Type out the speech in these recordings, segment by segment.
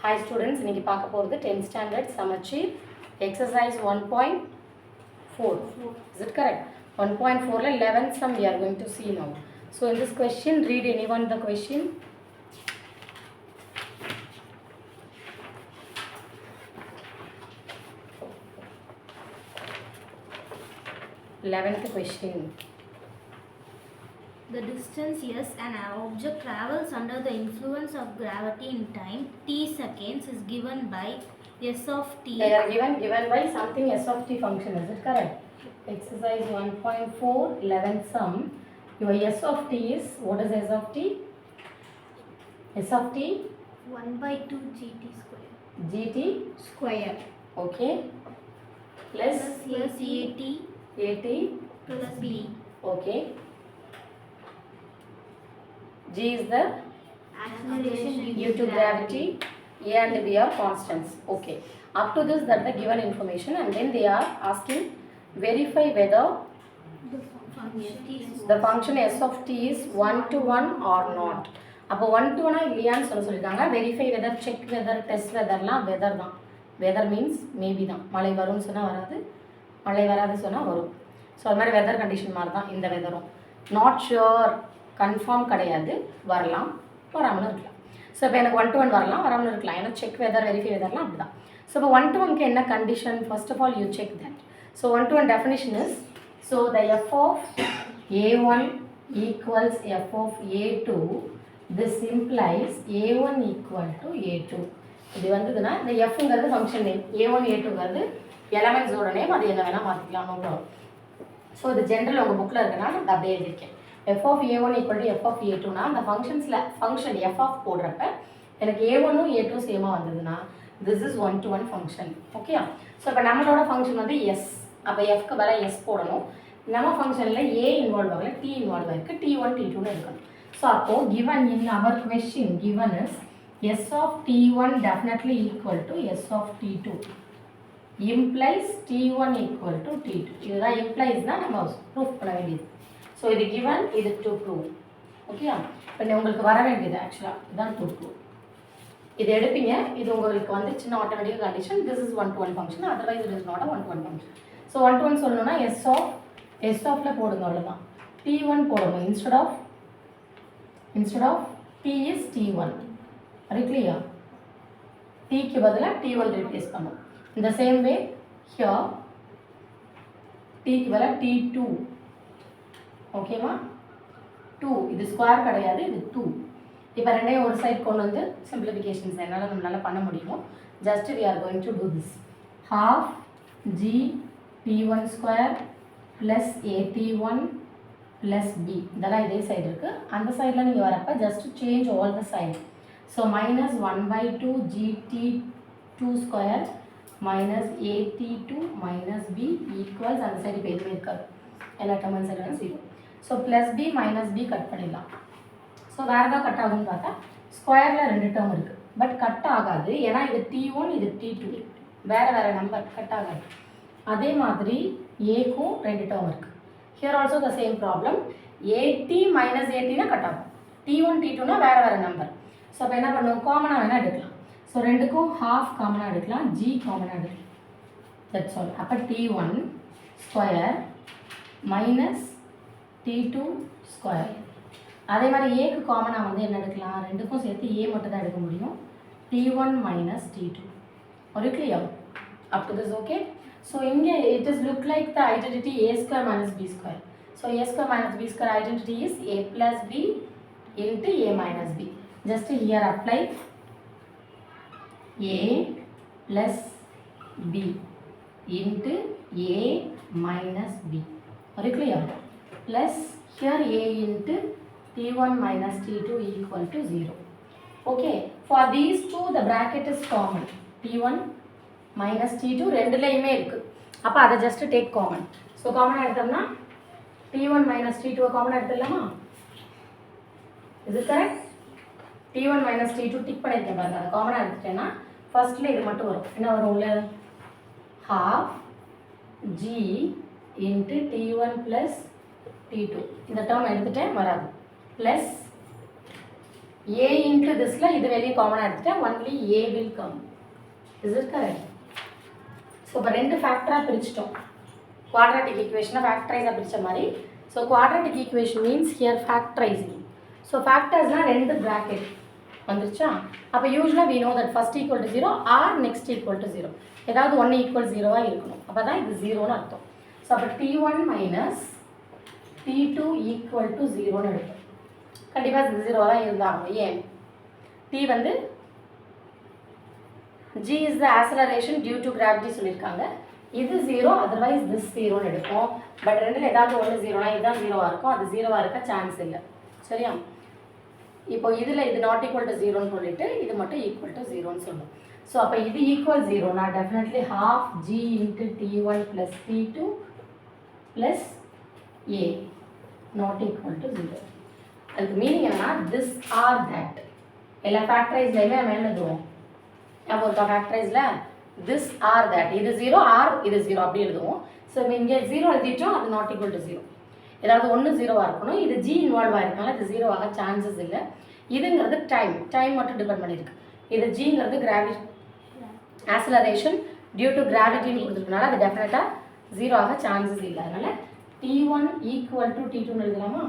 Hi students, இன்னைக்கு பார்க்க போறது 10th standard சமச்சீர் exercise 1.4. Is it correct? 1.4 ல 11th sum we are going to see now. So in this question, read anyone the question. 11th question. The distance S an object travels under the influence of gravity in time t seconds is given by S of t. They are given by something S of t function. Is it correct? Exercise 1.4 11th sum. Your S of t is, what is S of t? S of t? 1 by 2 gt square. Gt Square. okay. Plus Plus at plus b. okay. G is the Acceleration due to gravity. A and B are constants. Okay. Up to this, that the given information, and then they are asking verify whether the function S of t is 1 to 1 or not. அப்போ 1 to 1 இல்லையான்னு சொல்லியிருக்காங்க. Verify whether, check whether, test வெதர்லாம் whether தான். Whether means maybe தான். மழை வரும்னு சொன்னால் வராது, மழை வராது சொன்னால் வரும். ஸோ அது மாதிரி வெதர் கண்டிஷன் மாதிரி தான் இந்த வெதரும். நாட் ஷுர், கன்ஃபார்ம் கிடையாது, வரலாம் வராமலும் இருக்கலாம். ஸோ இப்போ எனக்கு 1 to 1 வரலாம் வராமலும் இருக்கலாம். ஏன்னா செக் வெதர், வெரிஃபை வெதர்லாம் அப்படி தான். ஸோ இப்போ 1 to 1க்கு என்ன condition? First of all you check that. So 1 to 1 definition is, so the F of a1 equals F of a2. This implies a1 equal to a2. இது வந்ததுன்னா இந்த எஃப்ங்கிறது function name, a1 a2ங்கிறது எலமெண்ட்ஸோட name, அது என்ன வேணால் மாற்றிக்கலாம், நோ ப்ராப்ளம். ஸோ இது ஜென்ரல் உங்கள் புக்கில் இருக்குன்னா நான் அப்படியே எழுதியிருக்கேன். F of a1 equal to F of a2னா அந்த ஃபங்க்ஷன் எஃப் ஆஃப் போடுறப்ப எனக்கு a1ம் a2 சேமாக வந்ததுன்னா this is 1 to 1 function. Okay. So இப்போ நம்மளோட ஃபங்க்ஷன் வந்து எஸ், அப்போ எஃப்க்கு வர எஸ் போடணும். நம்ம ஃபங்க்ஷனில் ஏ இன்வால்வ் ஆகல, டி இன்வால்வ் ஆகிருக்கு, t1 t2ன்னு இருக்கணும். ஸோ அப்போது given in our question given is S of t1 definitely equal to S of t2 implies t1 equal to t2. இதுதான் implies தான் நம்ம ப்ரூஃப் பண்ண வேண்டியது. ஸோ இது given, இது to prove. ஓகே. இப்போ உங்களுக்கு வர வேண்டியது ஆக்சுவலாக இதுதான் to prove. இது எடுப்பீங்க, இது உங்களுக்கு வந்துச்சுன்னா automatic condition this is 1 to 1 function, otherwise it is not a 1 to 1 function. So 1 to 1 சொல்லணும்னா எஸ் ஆஃப்ல போடுங்க, அவ்வளோதான். t1 போடணும் instead of t is t1. அது கிளியர்? tக்கு பதிலாக t1 ரீப்ளேஸ் பண்ணும். In the same way here t க்கு பதிலா t2. ஓகேவா? 2 இது ஸ்கொயர் கிடையாது, இது 2. இப்போ ரெண்டையும் ஒரு சைடு கொண்டு வந்து சிம்பிளிஃபிகேஷன்ஸ் என்னால் நம்மளால பண்ண முடியுமோ. Just we are going to do this. half g t1 square plus at1 plus b. இதெல்லாம் இதே சைடு இருக்குது. அந்த சைடில் நீங்கள் வரப்போ just change all the side. So minus 1/2 gt2 square minus at2 minus b equals அந்த சைடு இப்போ எதுவுமே இருக்காது, எல்லா term side 0. So plus b minus b cut பண்ணிடலாம். ஸோ வேறு எதாவது கட் ஆகும்னு பார்த்தா ஸ்கொயரில் 2 டேர்ம் இருக்குது, பட் கட் ஆகாது. ஏன்னா இது t1 இது t2 வேறு நம்பர், கட் ஆகாது. அதே மாதிரி ஏக்கும் 2 டேர்ம் இருக்குது. Here also the same problem. at minus atனா கட் ஆகும், t1 t2னா வேறு நம்பர். ஸோ அப்போ என்ன பண்ணுவோம், காமனாக வேணால் எடுக்கலாம். ஸோ ரெண்டுக்கும் ஹாஃப் காமனாக எடுக்கலாம், ஜி காமனாக எடுக்கலாம். That's all. அப்போ t1 square minus t2 square. அதே மாதிரி ஏக்கு காமனாக வந்து என்ன எடுக்கலாம், ரெண்டுக்கும் சேர்த்து ஏ மட்டும் தான் எடுக்க முடியும், t1 மைனஸ் t2. ஒரு clear? Up to this okay. So இங்கே it is look like the identity a square minus b square. So a square minus b square identity is a plus b into a minus b. Just here apply a plus b into a minus b. Are you clear? Plus here a into t1 minus t2 equal to 0. Okay. For these two the bracket is common. t1 minus t2 ரெண்டுலையுமே இருக்கு. அப்போ அதை just take common. So common எடுத்தோம்னா t1 minus t2 common எடுத்துடலாமா? Is it correct? t1 minus t2 tick பண்ணியிருக்கேன் பாருங்க, அதை காமனாக எடுத்துட்டேன்னா ஃபர்ஸ்ட்டில் இது மட்டும் வரும். என்ன வரும் உள்ள? half g into t1 plus t2. இந்த டேர்ம் எடுத்துட்டேன், வராது. ப்ளஸ் a into thisல இது வெளியே காமனாக எடுத்துட்டா only a will come. Is it correct? So இப்போ ரெண்டு ஃபேக்டராக பிரிச்சிட்டோம். குவாட்ராட்டிக் ஈக்குவேஷனை ஃபேக்டரைஸாக பிரித்த மாதிரி. So quadratic equation means here factorising. So ஃபேக்டர்ஸ்னால் ரெண்டு ப்ராக்கெட் வந்துருச்சா? அப்போ யூஸ்வலாக we know that first equal to 0 or next equal to 0. ஏதாவது ஒன்று ஈக்குவல் 0வாக இருக்கணும். அப்போ தான் இது 0ன்னு அர்த்தம். ஸோ அப்போ t1 minus t2 equal to 0ன்னு எடுத்தோம். கண்டிப்பாக இது 0வாக தான் இருந்தாங்க. ஏன்? t வந்து g is the acceleration due to gravity சொல்லியிருக்காங்க. இது 0, அதர்வைஸ் this 0ன்னு எடுப்போம். பட் ரெண்டில் ஏதாவது ஒன்று 0னா இதுதான் 0வாக இருக்கும். அது 0வாக இருக்க சான்ஸ் இல்லை. சரியா? இப்போ இதில் இது நாட் ஈக்குவல் டு 0ன்னு சொல்லிட்டு இது மட்டும் ஈக்குவல் டு 0ன்னு சொல்லும். ஸோ அப்போ இது ஈக்குவல் 0னா definitely half g into t1 plus t2 plus a not equal to 0. அதுக்கு மீனிங் என்னன்னா this or that. எல்லா ஃபேக்டரைஸ்லையுமே நம்ம என்ன எழுதுவோம்? அப்போ ஒரு ஃபேக்டரைஸில் this or that. இது 0 or இது 0 அப்படி எழுதுவோம். ஸோ இங்கே 0 எழுதிட்டோம், அது நாட் ஈக்குவல் டு 0. ஏதாவது ஒன்று 0வாக இருக்கணும். இது g இன்வால்வ் ஆகிருக்கனால இது 0ஆக சான்சஸ் இல்லை. இதுங்கிறது டைம் மட்டும் டிபெண்ட் பண்ணியிருக்கு. இது ஜிங்கிறது கிராவிட்டி ஆக்சலரேஷன் டியூ டு கிராவிட்டின்னு கொடுத்துருக்கனால அது டெஃபினட்டாக 0 ஆக சான்சஸ் இல்லை. அதனால் t1 ஈக்குவல் டு t2ன்னு எழுதலாமா?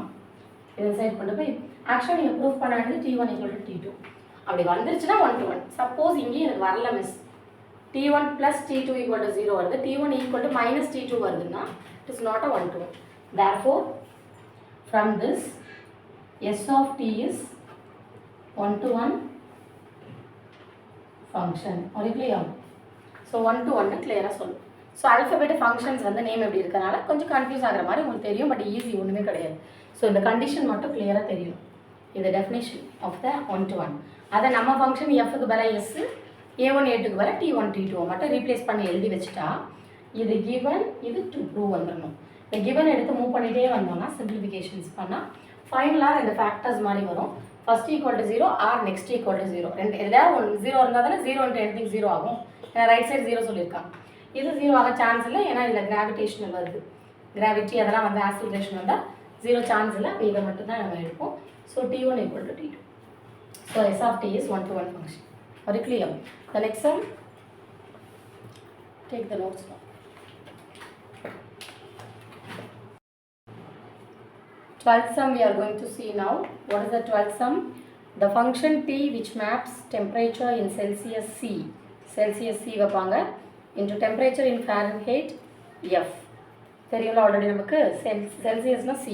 இதை சைட் கொண்டு போய் ஆக்சுவலாக நீங்கள் ப்ரூஃப் பண்ண வேண்டியது t1 ஈக்குவல் டு t2. அப்படி வந்துருச்சுன்னா 1:1. சப்போஸ் இங்கேயும் எனக்கு வரல miss, t1 plus t2 equal to 0 வருது, t1 equal to minus t2 வருதுன்னா it is not a 1:1. Therefore, from this s of t is 1:1 function. Are you clear? So 1:1 clear சொல்லும். So alphabet functions வந்து name எப்படி இருக்கனால கொஞ்சம் confuse ஆகிற மாதிரி உங்களுக்கு தெரியும். பட் ஈஸி ஒன்றுமே கிடையாது. ஸோ இந்த கண்டிஷன் மட்டும் கிளியராக தெரியும். இது டெஃபினேஷன் ஆஃப் த 1:1. அதை நம்ம ஃபங்க்ஷன் எஃப்க்கு பதிலாக எஸ், a1 a2க்கு பதிலாக t1 t2 மட்டும் ரீப்ளேஸ் பண்ணி எழுதி வச்சுட்டா இது கிவன், இது டு ப்ரூவ் வந்துடணும். இந்த கிவன் எடுத்து மூவ் பண்ணிகிட்டே வந்தோம்னா சிம்பிளிஃபிகேஷன்ஸ் பண்ணால் ஃபைனலாக ரெண்டு ஃபேக்டர்ஸ் மாதிரி வரும். First equal to 0 or next equal to 0. ரெண்டு எதாவது ஒன்று 0 இருந்தால் தானே 0 into anything 0 ஆகும். ஏன்னா ரைட் சைடு 0 சொல்லியிருக்காங்க. இது 0 ஆக சான்ஸ் இல்லை, ஏன்னா இதில் கிராவிடேஷனல் வருது. கிராவிட்டி அதெல்லாம் வந்து ஆக்சிலரேஷன் வந்தால் 0 சான்ஸ் இல்லை. அப்போ இதை மட்டும் தான் நம்ம எடுப்போம். So t1 equal to t2. So s of t is 1:1 function. Are you clear? The next one, take the notes now. 12th sum we are going to see now. What is the 12th sum? The function t which maps temperature in Celsius C வைப்பாங்க into temperature in Fahrenheit F. தெரியும்ல already நமக்கு செல்சியஸ்னா C,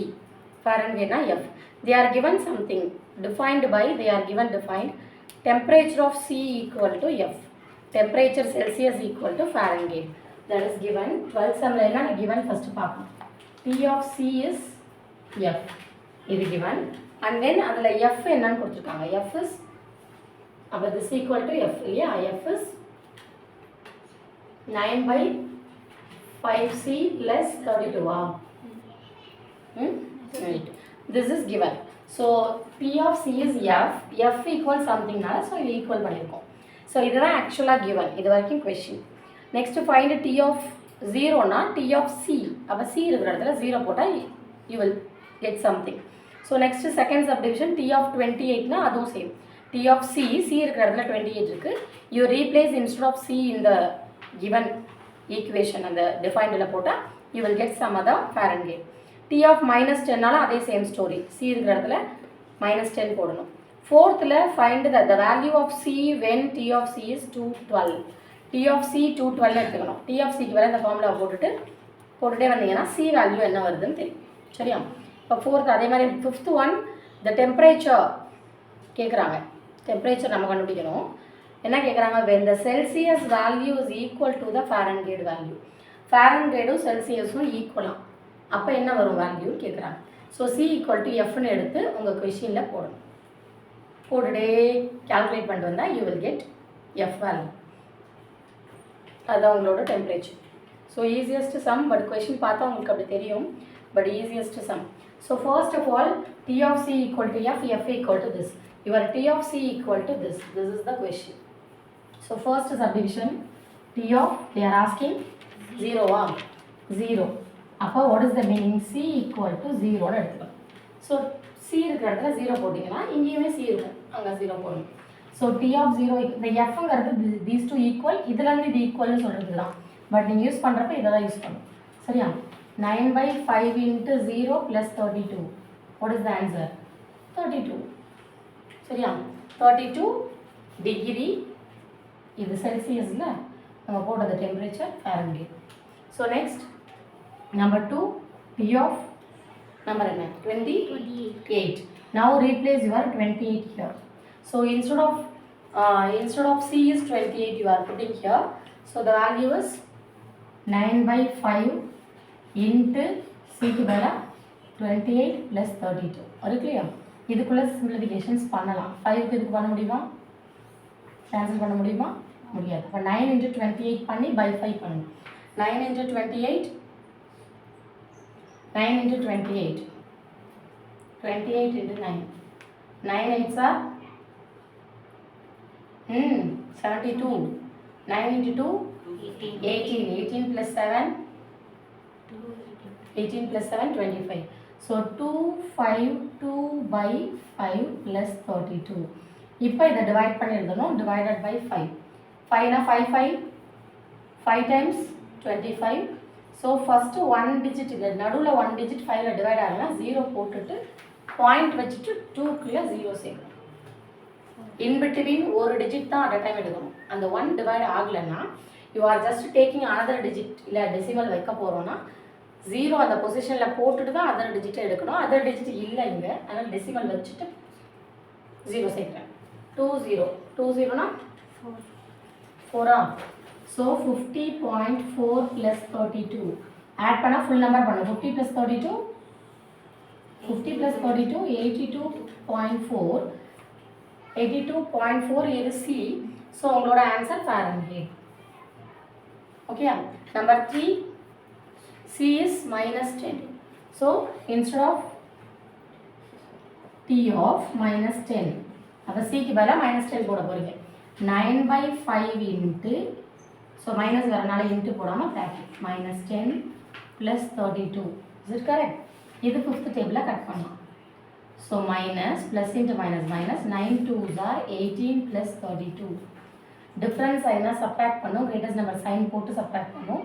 ஃபாரன்ஹீட்னா F. They are given something defined temperature of C equal to F. Temperature Celsius equal to Fahrenheit. That is given. 12th sum la enna given first பார்ப்போம். T of C is F. இது given. And then அதில் F என்னன்னு கொடுத்துருக்காங்க. F is அப்போ this equal to F இல்லையா? F is 9/5C less 32. Right. This is given. So P of C is F equals something na, so இது equal பண்ணியிருக்கோம். So இதுதான் ஆக்சுவலாக given. இது வரைக்கும் question. Next find T of 0னா T of C. அப்போ C இருக்கிற இடத்துல 0 போட்டால் you will get something. So next second subdivision T of 28னா அதுவும் சேம். T of C இருக்கிற இடத்துல 28 இருக்குது. You replace instead of C in the given equation அந்த டிஃபைண்டில் போட்டால் you will get some other Fahrenheit. T of -10னால அதே same story. C இருக்கிற இடத்துல -10 போடணும். ஃபோர்த்தில் find the value of C when T of C is 212. T of C 212 எடுத்துக்கணும். T of Cக்கு வர இந்த ஃபார்முலா போட்டுட்டே வந்தீங்கன்னா C வேல்யூ என்ன வருதுன்னு தெரியும். சரியா? இப்போ ஃபோர்த் அதே மாதிரி ஃபிஃப்த் ஒன் the temperature கேட்குறாங்க. டெம்பரேச்சர் நம்ம கண்டுபிடிக்கணும். என்ன கேட்குறாங்க? when the Celsius value is equal to the Fahrenheit value. ஃபாரன்ஹீட்டும் செல்சியஸும் ஈக்குவலாம். அப்போ என்ன வரும் வேல்யூ கேட்குறாங்க. ஸோ C ஈக்குவல் டு Fன்னு எடுத்து உங்கள் கொஷினில் போடணும். போட்டுட்டே கால்குலேட் பண்ணிட்டு வந்தால் you will get F value. அதுதான் உங்களோட temperature. So easiest sum. But question பார்த்தா உங்களுக்கு அப்படி தெரியும். But easiest sum. So first of all T of C equal to F equal to this. Your T of C equal to this. This is the question. So first subdivision T of, they are asking 0. அப்போ what is the meaning? C equal to 0ன்னு எடுத்துக்கலாம். So C இருக்கிற இடத்துல 0 போட்டிங்கன்னா இங்கேயுமே C இருக்கும். அங்கே 0 போடணும். So D of 0 இந்த எஃப்ங்கிறது தீஸ் டூ ஈக்குவல், இதுலேருந்து இது ஈக்குவல்னு சொல்கிறது தான். பட் நீங்கள் யூஸ் பண்ணுறப்ப இதை தான் யூஸ் பண்ணணும். சரியா? 9/5 into 0 plus 32. What is the answer? 32. சரியா? 32 டிகிரி. இது செல்சியஸில் நம்ம போடுறது temperature Fahrenheit. So next number 2 P of number என்ன 28. Now replace your 28 here. So instead of C is 28 you are putting here. So the value is 9/5 into C க்கு பதிலா 28 plus 32. அது clear? இதுக்குள்ள simplifications பண்ணலாம். 5க்கு இதுக்கு பண்ண முடியுமா? கேன்சல் பண்ண முடியுமா? முடியாது. அப்போ 9 into 28 பண்ணி by 5 பண்ணணும். 9 into 28 28 into 9. 9 8s are 72. 9 into 2 18. 18 plus 7 18 plus 7 25. So 252 by 5 plus 32. இப்போ இதை டிவைட் பண்ணி எழுதணும். divided by 5. 5 na 5 times 25. So first one digit இது நடுவில் 1 digit 5ல டிவைட் ஆகலனா 0 போட்டுட்டு பாயிண்ட் வச்சுட்டு 2க்குள்ள 0 சேர்க்கணும். இன் பிட்வீன் ஒரு டிஜிட் தான் அட் அ டைம் எடுக்கணும். அந்த 1 டிவைட் ஆகலைன்னா you are just taking another digit இல்லை டெசிமல் வைக்க போகிறோன்னா 0 அந்த பொசிஷனில் போட்டுட்டு தான் அதர் டிஜிட்டை எடுக்கணும். அதர் டிஜிட் இல்லை இங்கே, அதனால் டெசிமல் வச்சுட்டு 0 சேர்க்குறேன். 20 4 ஸோ 50.4 plus 32 ஆட் பண்ணால் ஃபுல் நம்பர் பண்ணும். 50 plus 32 82.4. 82.4 இது C. ஸோ உங்களோட answer Fahrenheit. Okay. Number 3 C is -10. So instead of T of -10 அப்போ சிக்கு பதிலாக -10 போட போகிறீங்க. 9/5 into ஸோ மைனஸ் வரனால இன்ட்டு போடாமல் bracket -10 plus 32. Is it correct? இது 5th டேபிளில் கட் பண்ணலாம். So minus plus into minus 9 2s are 18 plus 32. Difference என்ன சப்ராக்ட் பண்ணும், கிரேட்டஸ்ட் நம்பர் சைன் போட்டு சப்ராக்ட் பண்ணும்.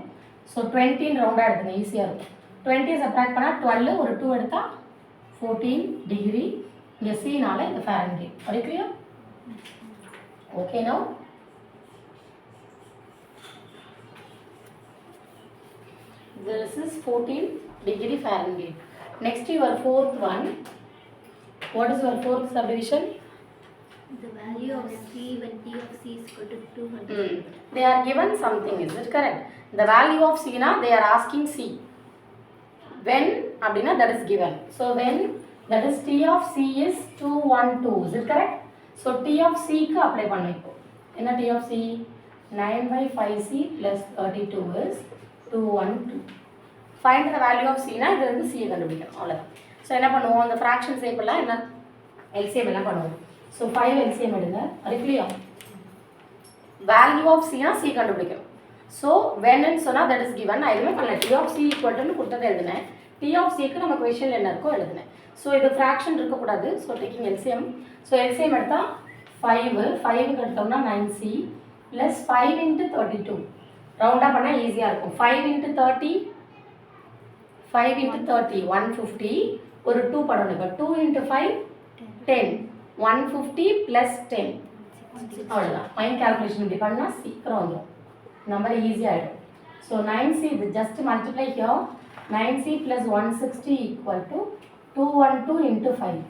ஸோ 20 ரவுண்டாக எடுத்துங்க, ஈஸியாக இருக்கும். 20 சப்ராக்ட் பண்ணால் 12, ஒரு 2 எடுத்தால் 14 டிகிரி. இங்கே சினால இந்த ஃபாரன்ஹீட். அது clear? Okay. Now this is 14 degree Fahrenheit. Next your fourth one. What is your fourth subdivision? The value of C when T of C is equal to 200. They are given something, is it correct? The value of C na they are asking C. When abdina that is given. So when that is T of C is 212, is it correct? So T of C ku apply pannu ipo. Enna T of C 9/5C plus 32 is 212. Find the value of C na இது வந்து C கண்டுபிடிக்கணும். அவ்வளவுதான். So என்ன பண்ணுவோம், அந்த fraction சேப்பெல்லாம் என்ன LCM எல்லாம் பண்ணுவோம். ஸோ 5 எல்சிஎம் எடுங்க. அது கிளியர்? வேல்யூ ஆஃப் சினா சி கண்டுபிடிக்கணும். ஸோ வென்னு சொன்னால் தட் இஸ் கிவன். நான் எதுவுமே பண்ணல, டி ஆஃப் சி ஈக்குவல்ட்டுன்னு கொடுத்ததை எழுதினேன். டி ஆஃப் சிக்கு நம்ம கொஷனில் என்ன இருக்கோ எழுதினேன். ஸோ இது ஃப்ராக்ஷன் இருக்கக்கூடாது. So taking LCM. So LCM எடுத்தால் 5க்கு எடுத்தோம்னா 9C ப்ளஸ் 5 into 32. ரவுண்டாக பண்ணால் ஈஸியாக இருக்கும். 5 into 30 150. ஒரு 2 பண்ணணும். இப்போ 2 into 5 10. 150 plus 10. அவ்வளோதான். மைண்ட் கால்குலேஷன் இப்படி பண்ணால் சீக்கிரம் வந்துடும், நம்பர் ஈஸியாகிடும். ஸோ 9C இது just multiply here. 9C plus 160 equal to 212 into 5.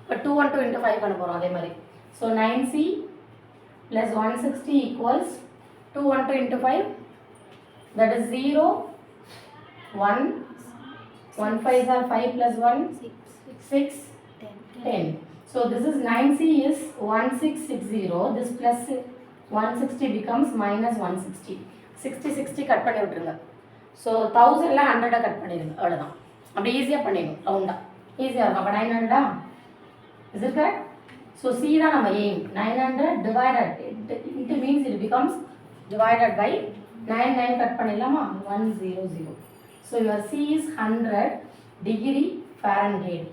இப்போ 212 into 5 பண்ண போகிறோம் அதே மாதிரி. So 9C plus 160 equals 212 into 5, that is 0 1 1 5s are 5 plus 1 6 10. So this is 9C is 1660. This plus 160 becomes minus 160. 60 cut பண்ணி விட்டுருங்க. So 1000ல 100 cut பண்ணிடுங்க. அவ்வளோதான். அப்படி ஈஸியாக பண்ணிடணும் ரவுண்டாக. ஈஸியாக இருக்கும். அப்போ 900 is it correct? So C தான் நம்ம aim. 900 divided it means it becomes divided by 9 cut பண்ணிடலாமா? 100. So your C is 100 degree Fahrenheit.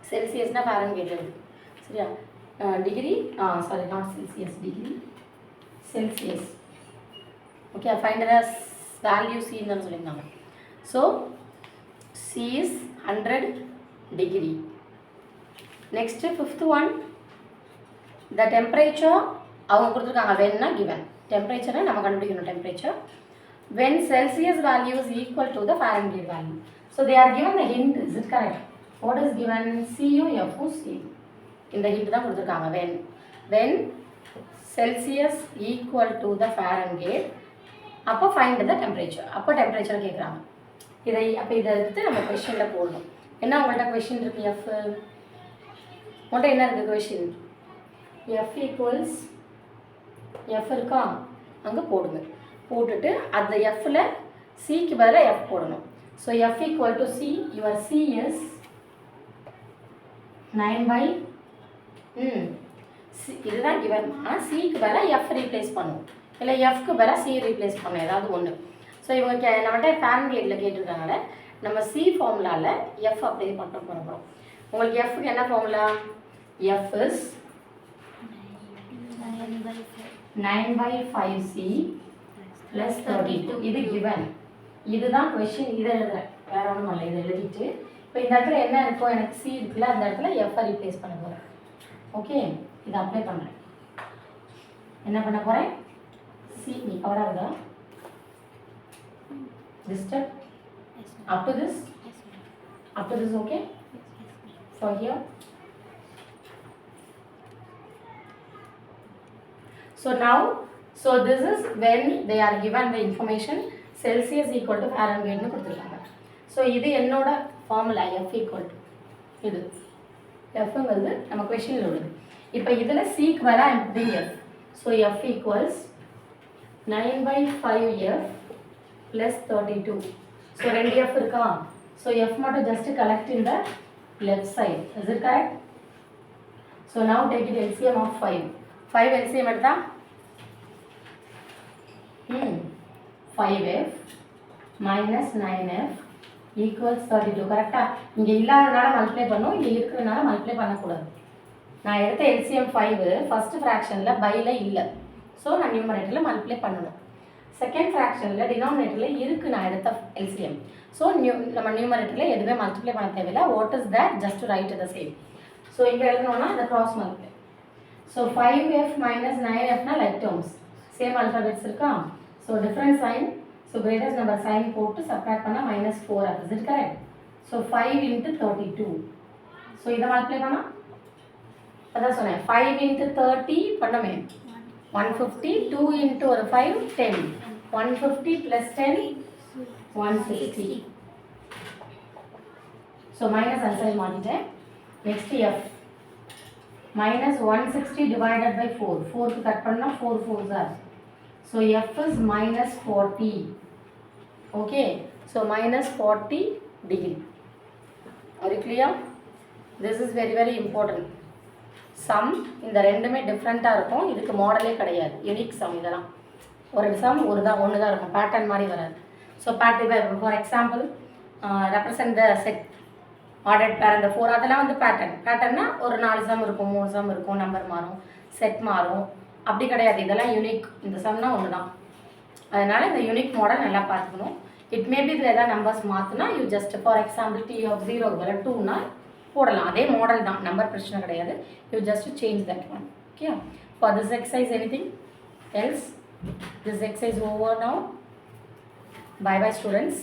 செல்சியஸ்னா ஃபாரன்ஹீட் எழுது. சரியா? degree, sorry, not Celsius, degree, Celsius. Okay, find the value C ன்னு சொல்லிருந்தாங்க. So C is 100 degree. Next fifth one, the temperature அவங்க கொடுத்துருக்காங்க when given. Temperature நம்ம கண்டுபிடிக்கணும் temperature. When Celsius value is equal to the Fahrenheit value. So they are given the hint, is it correct? What is given? CU, FU, C. இந்த hint தான் கொடுத்துருக்காங்க. When Celsius equal to the Fahrenheit, அப்போ find the temperature. அப்போ temperature கேட்குறாங்க. இதை எடுத்து நம்ம கொஷனில் போடணும். என்ன உங்கள்கிட்ட கொஷின் இருக்குது? எஃப் உங்கள்கிட்ட என்ன இருக்குது கொஷின்? எஃப் ஈக்குவல்ஸ் எஃப் இருக்கா, அங்கே போடுங்க. போட்டுட்டு அந்த எஃப்பில் சிக்கு பதிலாக எஃப் போடணும். So F equal to C, your C is 9 இதுதான் கிவன்மா. சிக்கு பதிலாக எஃப் ரீப்ளேஸ் பண்ணும், இல்லை எஃப்க்கு பதிலாக சி ரீப்ளேஸ் பண்ணும், ஏதாவது ஒன்று. ஸோ இவங்க நம்மகிட்ட ஃபேரன்ஹீட்டில் கேட்டிருக்கனால நம்ம சி ஃபார்முலாவில் எஃப் அப்படியே பண்ணுறோம் போகிறோம். உங்களுக்கு எஃப்க்கு என்ன formula? F is 9/5c plus 32. இது கிவன், இதுதான் கொஷின். இதை எழுதுறேன், வேற ஒன்றும் இல்லை. இதை எழுதிட்டு இப்போ இந்த இடத்துல என்ன இருக்கோ, எனக்கு சி இருக்குல்ல, அந்த இடத்துல எஃப்ஐ ரீப்ளேஸ் பண்ண போகிறேன். ஓகே, இதை அப்ளை பண்ணுறேன். என்ன பண்ண போகிறேன்? சி, நீ கவர் ஆகுதா? This step up to this, okay? For here, so this is when they are given the information Celsius equal to Fahrenheit னு கொடுத்துருக்காங்க. ஸோ இது என்னோட ஃபார்முலா F equal to இது Fங்கிறது நம்ம கொஷனில் உள்ளது. இப்போ இதில் சிக்கு வர எப்படி F? So F equals 9/5F plus 32. So 2F இருக்கா? So F மட்டும் just collect in the left side. Is it correct? So now take it LCM of 5. 5 LCM எடுத்தா 5F minus 9F equals 32. கரெக்டா? இங்கே இல்லாதனால மல்டிப்ளை பண்ணும், இங்கே இருக்கிறதுனால multiply பண்ணக்கூடாது. நான் எடுத்த LCM 5 ஃபர்ஸ்ட் ஃப்ராக்ஷனில் பையில் இல்லை. ஸோ நான் நியூமரேட்டரில் மல்டிப்ளை பண்ணணும். செகண்ட் ஃப்ராக்ஷனில் டினாமினேட்டரில் இருக்குது நான் எடுத்த எல்சிஎம். ஸோ நம்ம நியூமரேட்டரில் எதுவுமே மல்டிப்ளை பண்ண தேவையில்லை. What is that? Just write the same. So இங்கே எழுதணும்னா இந்த cross multiply. So 5F minus 9Fனா லைக் டேர்ம்ஸ், சேம் அல்ஃபாபெட்ஸ் இருக்கா? So different sign, so greatest number sign போட்டு சப்ராக்ட் பண்ணால் -4. Is it correct? ஸோ 5 × 32. ஸோ இதை மல்டிப்ளை பண்ணால் அதான் சொன்னேன், 5 × 30 பண்ணமே 150, 2 × ஒரு 5 10, 150 plus 10 160. So minus answer மாத்திட்டேன். Next F minus 160 divided by 4. 4 க்கு கட் பண்ணா 4 4s are. So F is minus 40. Okay, so minus 40 degree. Are you clear? This is very very important. Sum இந்த ரெண்டுமே டிஃப்ரெண்ட்டாக இருக்கும். இதுக்கு மாடலே கிடையாது, யூனிக் சம். இதெல்லாம் ஒரு சம் ஒன்று தான் இருக்கும், பேட்டர்ன் மாதிரி வராது. So pattern for example represent the set ordered பேர், அந்த 4 அதெல்லாம் வந்து பேட்டர்னா ஒரு 4 சம் இருக்கும், 3 சம் இருக்கும், நம்பர் மாறும், செட் மாறும். அப்படி கிடையாது, இதெல்லாம் யூனிக். இந்த சம்னா ஒன்று தான். அதனால் இந்த யூனிக் மாடல் நல்லா பார்த்துக்கணும். இட் மேபி இதில் எதாவது நம்பர்ஸ் மாற்றினா you just for example T of 0 வர 2னா போடலாம். அதே மாடல் தான், நம்பர் பிரச்சனை கிடையாது. You just change that one. Okay, for this exercise anything else? This exercise over now. Bye bye students.